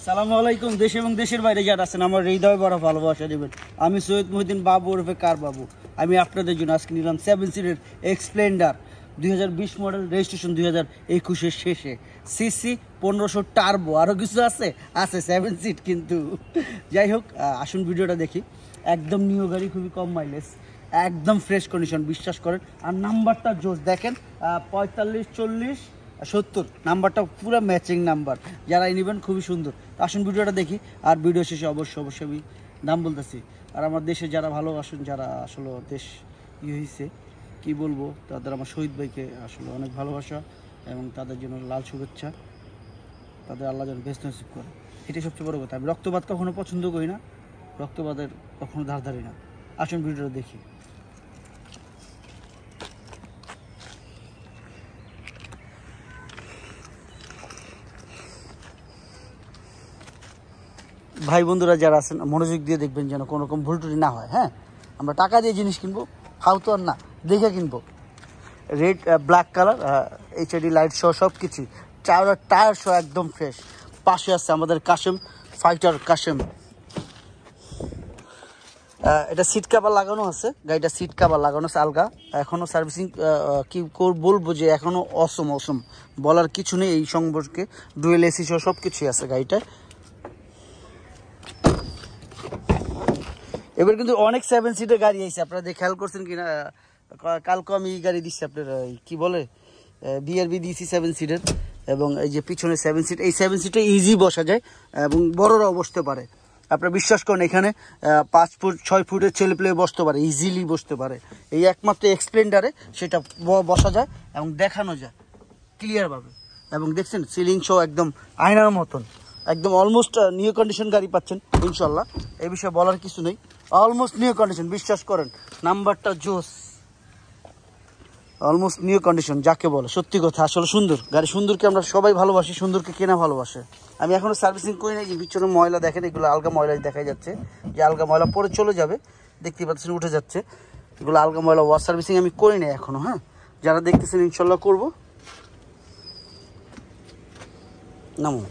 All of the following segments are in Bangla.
আসসালামু আলাইকুম। দেশ এবং দেশের বাইরে যারা আছেন আমার হৃদয় বড় ভালোবাসা দেবেন। আমি সৈয়দ মহিউদ্দিন বাবু ওরফে কার বাবু। আমি আপনাদের জন্য আজকে নিলাম 7 সিটের এক্সপ্লেন্ডার 2020 মডেল, রেজিস্ট্রেশন 2021-এর শেষে, সিসি 1500 টার্বো, আরও কিছু আছে 7 সিট কিন্তু। যাই হোক, আসুন ভিডিওটা দেখি। একদম নিউ গাড়ি, খুবই কম মাইলেজ, একদম ফ্রেশ কন্ডিশন, বিশ্বাস করেন। আর নাম্বারটা জোস দেখেন, 454070 নাম্বারটা পুরো ম্যাচিং নাম্বার। যারা নেবেন খুবই সুন্দর। তো আসুন ভিডিওটা দেখি, আর ভিডিও শেষে অবশ্যই আমি দাম বলতেছি। আর আমার দেশে যারা ভালোবাসেন, যারা আসলে দেশ হয়েছে কি বলবো, তাদের আমার শহীদ ভাইকে আসলে অনেক ভালোবাসা এবং তাদের জন্য লাল শুভেচ্ছা। তাদের আল্লাহ যেন বেস্ট নসিব করে, এটাই সবচেয়ে বড় কথা। আমি রক্তপাত কখনো পছন্দ করি না, রক্তপাতের কখনো ধার ধারি না। আসুন ভিডিওটা দেখি। ভাই বন্ধুরা যারা আছেন, মনোযোগ দিয়ে দেখবেন যেন কোনো রকম ভুল টুটি না হয়। হ্যাঁ, আমরা টাকা দিয়ে জিনিস কিনবো, ফালতু আর না, দেখে কিনবো। Red black colour, HID light সহ সব কিছু, টায়ার সহ একদম ফ্রেশ। পাশে আছে আমাদের কাশেম ফাইটার কাশেম। এটা সিট কাভার লাগানো আছে, গাড়িটা সিট কাভার লাগানো আছে আলগা। এখনও সার্ভিসিং কি বলবো যে এখনও অসম বলার কিছু নেই এই সম্পর্কে। ডুয়েল এসি সহ সব কিছুই আছে গাড়িটায়। এবার কিন্তু অনেক 7 সিটের গাড়ি আছে, আপনারা খেয়াল করছেন কিনা। কালকে আমি এই গাড়ি দিচ্ছি আপনার, কি বলে, বিআরবি দিয়েছি 7 সিটের। এবং এই যে পিছনে 7 সিট, এই 7 সিটে ইজি বসা যায় এবং বড়রাও বসতে পারে। আপনারা বিশ্বাস করেন, এখানে 5 ফুট 6 ফুটের ছেলে পেলে বসতে পারে, ইজিলি বসতে পারে। এই একমাত্র এক্সপ্লেন্ডারে সেটা বসা যায় এবং দেখানো যায় ক্লিয়ারভাবে। এবং দেখছেন সিলিং শো একদম আয়নার মতন, একদম অলমোস্ট নিউ কন্ডিশন গাড়ি পাচ্ছেন ইনশাল্লাহ। এই বিষয়ে বলার কিছু নেই, অলমোস্ট নিউ কন্ডিশন, বিশ্বাস করেন। নাম্বারটা জোস, অলমোস্ট নিউ কন্ডিশন যাকে বলে, সত্যি কথা। আসলে সুন্দর গাড়ি, সুন্দরকে আমরা সবাই ভালোবাসি, সুন্দরকে কেনা ভালোবাসে। আমি এখনো সার্ভিসিং করি নাই। যে পিছনে ময়লা দেখেন, এগুলো আলগা ময়লা দেখা যাচ্ছে, যে আলগা ময়লা পরে চলে যাবে, দেখতে পাচ্ছেন উঠে যাচ্ছে, এগুলো আলগা ময়লা। ওয়াশ সার্ভিসিং আমি করি নাই এখনো। হ্যাঁ, যারা দেখতেছেন ইনশাল্লাহ করবো। নামো,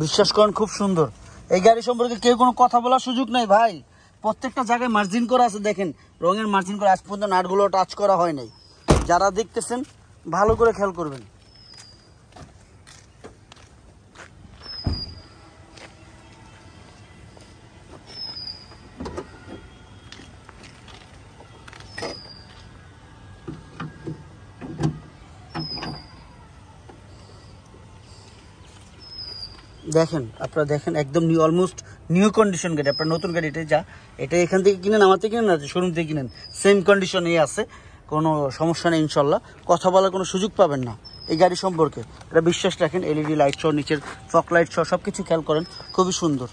বিশ্বাস করেন খুব সুন্দর। এই গাড়ি সম্পর্কে কেউ কোনো কথা বলার সুযোগ নাই ভাই। প্রত্যেকটা জায়গায় মার্জিন করা আছে, দেখেন রঙের মার্জিন করা। আজ পর্যন্ত নাটগুলো টাচ করা হয় নাই। যারা দেখতেছেন ভালো করে খেয়াল করবেন। দেখেন, আপনারা দেখেন, একদম নিউ, অলমোস্ট নিউ কন্ডিশন গাড়ি। আপনার নতুন গাড়ি এটা এখান থেকে কিনেন, আমার থেকে কিনেন না, শোরুম থেকে কিনেন, সেম কন্ডিশনেই আছে, কোনো সমস্যা নেই ইনশাল্লাহ। কথা বলার কোনো সুযোগ পাবেন না এই গাড়ি সম্পর্কে, এটা বিশ্বাস রাখেন। এলইডি লাইট সহ, নিচের ফক লাইট সহ সব কিছু খেয়াল করেন, খুবই সুন্দর।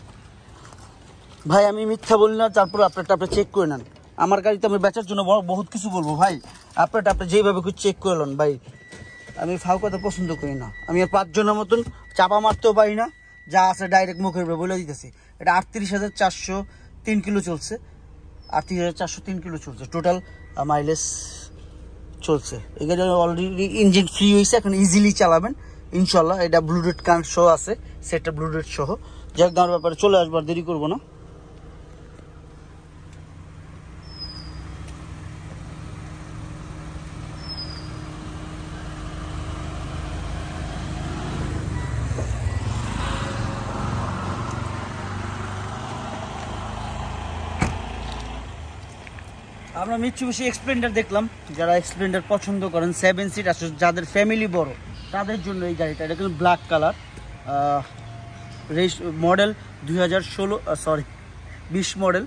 ভাই আমি মিথ্যা বলি না, তারপর আপনারটা আপনি চেক করে নেন। আমার গাড়িতে আমি বেচার জন্য বহুত কিছু বলবো ভাই, আপনারটা আপনি যেইভাবে খুব চেক করে নেন ভাই। আমি ফাউ কথা পছন্দ করি না। আমি আর 5 জনের মতন চাপা মারতেও পারি না, যা আছে ডাইরেক্ট মুখের উপরে বলে দিতেছি। এটা 38,403 কিলো চলছে, 38,403 কিলো চলছে টোটাল মাইলেজ চলছে। এই গাড়ি অলরেডি ইঞ্জিন ফ্রি হয়েছে, এখন ইজিলি চালাবেন ইনশাল্লাহ। এটা ব্লুটুথ কানেক্ট সহ আছে, সেটটা ব্লুটুথ সহ। যাক, দামের ব্যাপারে চলে আসবার দেরি করবো না। আমরা মিৎসুবিশি এক্সপ্লেন্ডার দেখলাম। যারা এক্সপ্লেন্ডার পছন্দ করেন, 7 সিট আসলে যাদের ফ্যামিলি বড়, তাদের জন্য এই গাড়িটা। এটা কিন্তু ব্ল্যাক কালার, মডেল 2020 মডেল,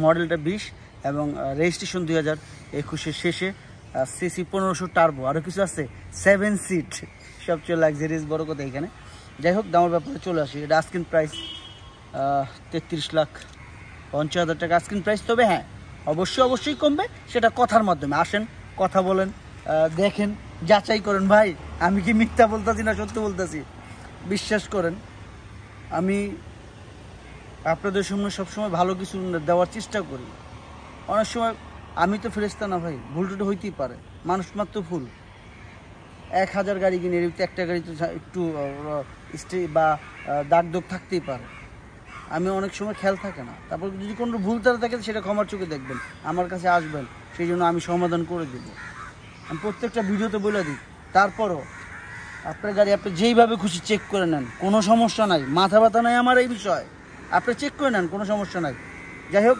মডেলটা 20 এবং রেজিস্ট্রেশন 2021-এর শেষে। সিসি 1500 টার্বো, আরও কিছু আছে, 7 সিট, সবচেয়ে লাক্সারিয়াস বড় কথা এখানে। যাই হোক, দামের ব্যাপারে চলে আসি। এটা আস্কিং প্রাইস 33,50,000 টাকা আস্কিং প্রাইস। তবে হ্যাঁ, অবশ্যই কমবে, সেটা কথার মাধ্যমে। আসেন, কথা বলেন, দেখেন, যাচাই করেন ভাই। আমি কি মিথ্যা বলতেছি না সত্য বলতেছি? বিশ্বাস করেন, আমি আপনাদের সামনে সবসময় ভালো কিছু দেওয়ার চেষ্টা করি। অনেক সময় আমি তো ফেরেশতা না ভাই, ভুল টুটো হইতেই পারে, মানুষ মাত্র ভুল। 1000 গাড়ি কিনে এর একটা গাড়ি তো একটু বা দাগ দোগ থাকতেই পারে। আমি অনেক সময় খেয়াল থাকে না, তারপর যদি কোনো ভুল তারা থাকে সেটা ক্ষমার চোখে দেখবেন, আমার কাছে আসবেন, সেই জন্য আমি সমাধান করে দেব। আমি প্রত্যেকটা ভিডিওতে বলে দিই। তারপরও আপনার গাড়ি আপনি যেইভাবে খুশি চেক করে নেন, কোনো সমস্যা নাই, মাথা ব্যথা নাই আমার এই বিষয়। আপনি চেক করে নেন, কোনো সমস্যা নাই। যাই হোক,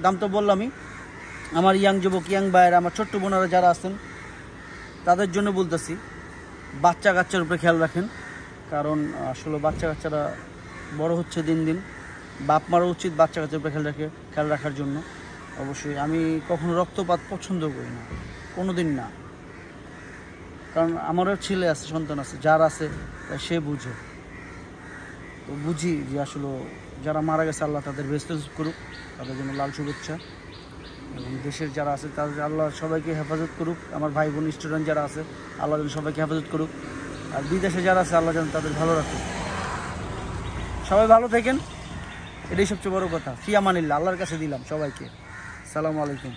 দাম তো বললামই। আমার ইয়াং যুবক, ইয়াং ভাইয়েরা, আমার ছোট্ট বোনেরা যারা আছেন, তাদের জন্য বলতেছি, বাচ্চা কাচ্চার উপরে খেয়াল রাখেন। কারণ আসলে বাচ্চা কাচ্চারা বড় হচ্ছে দিন দিন, বাপ মারও উচিত বাচ্চা কাচ্চার উপরে খেয়াল রাখার জন্য। অবশ্যই আমি কখনো রক্তপাত পছন্দ করি না, কোনো দিন না। কারণ আমারও ছেলে আছে, সন্তান আছে, যার আছে সে বুঝে। তো বুঝি যে আসলে যারা মারা গেছে আল্লাহ তাদের বেহেশত নসিব করুক, তাদের জন্য লাল শুভেচ্ছা। এবং দেশের যারা আছে তাদের আল্লাহ সবাইকে হেফাজত করুক। আমার ভাই বোন স্টুডেন্ট যারা আছে আল্লাহ যেন সবাইকে হেফাজত করুক। আর বিদেশে যারা আছে আল্লাহ যেন তাদের ভালো রাখুক। সবাই ভালো থাকেন, এটাই সবচেয়ে বড় কথা। ফি আমানিল্লাহ, আল্লাহর কাছে দিলাম সবাইকে। সালামু আলাইকুম।